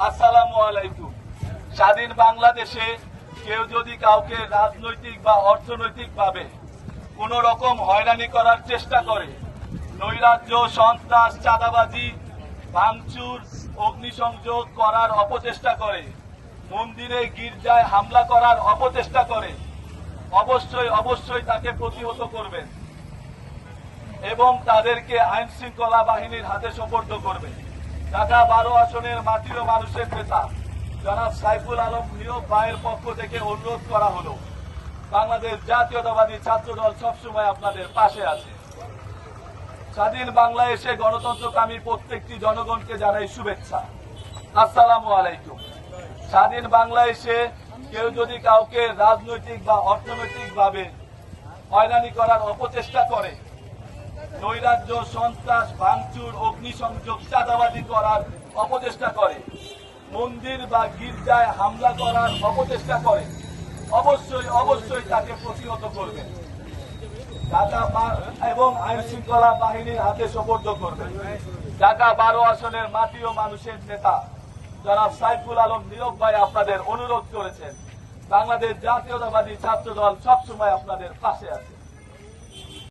আসসালামু আলাইকুম। স্বাধীন বাংলাদেশে কেউ যদি কাউকে রাজনৈতিক বা অর্থনৈতিক ভাবে কোন রকম হয়রানি করার চেষ্টা করে, নৈরাজ্য, সন্ত্রাস, চাঁদাবাজি, ভাঙচুর, অগ্নিসংযোগ করার অপচেষ্টা করে, মন্দিরে গির্জায় হামলা করার অপচেষ্টা করে, অবশ্যই তাকে প্রতিহত করবেন এবং তাদেরকে আইন শৃঙ্খলা বাহিনীর হাতে সোপর্দ করবে। ঢাকা 12 আসনের মাটির ও মানুষের নেতা জনাব সাইফুল আলম নিয়োগ ভাইয়ের পক্ষ থেকে অনুরোধ করা হলো, বাংলাদেশ জাতীয়তাবাদী ছাত্র দল সবসময় আপনাদের পাশে আছে। স্বাধীন বাংলাদেশে গণতন্ত্রকামী প্রত্যেকটি জনগণকে জানাই শুভেচ্ছা। আসসালামু আলাইকুম। স্বাধীন বাংলাদেশে কেউ যদি কাউকে রাজনৈতিক বা অর্থনৈতিক ভাবে হয়রানি করার অপচেষ্টা করে, নৈরাজ্য, সন্ত্রাস, ভাঙচুর, অগ্নিসংযোগ, চাঁদাবাজি করার অপচেষ্টা করে, মন্দির বা গির্জায় হামলা করার অপচেষ্টা করে, অবশ্যই তাকে প্রতিহত করবে এবং আইন শৃঙ্খলা বাহিনীর হাতে সোপর্দ করবে। ঢাকা 12 আসনের মাটি ও মানুষের নেতা জনাব সাইফুল আলম নীরব ভাই আপনাদের অনুরোধ করেছেন। বাংলাদেশ জাতীয়তাবাদী ছাত্র দল সবসময় আপনাদের পাশে আছে।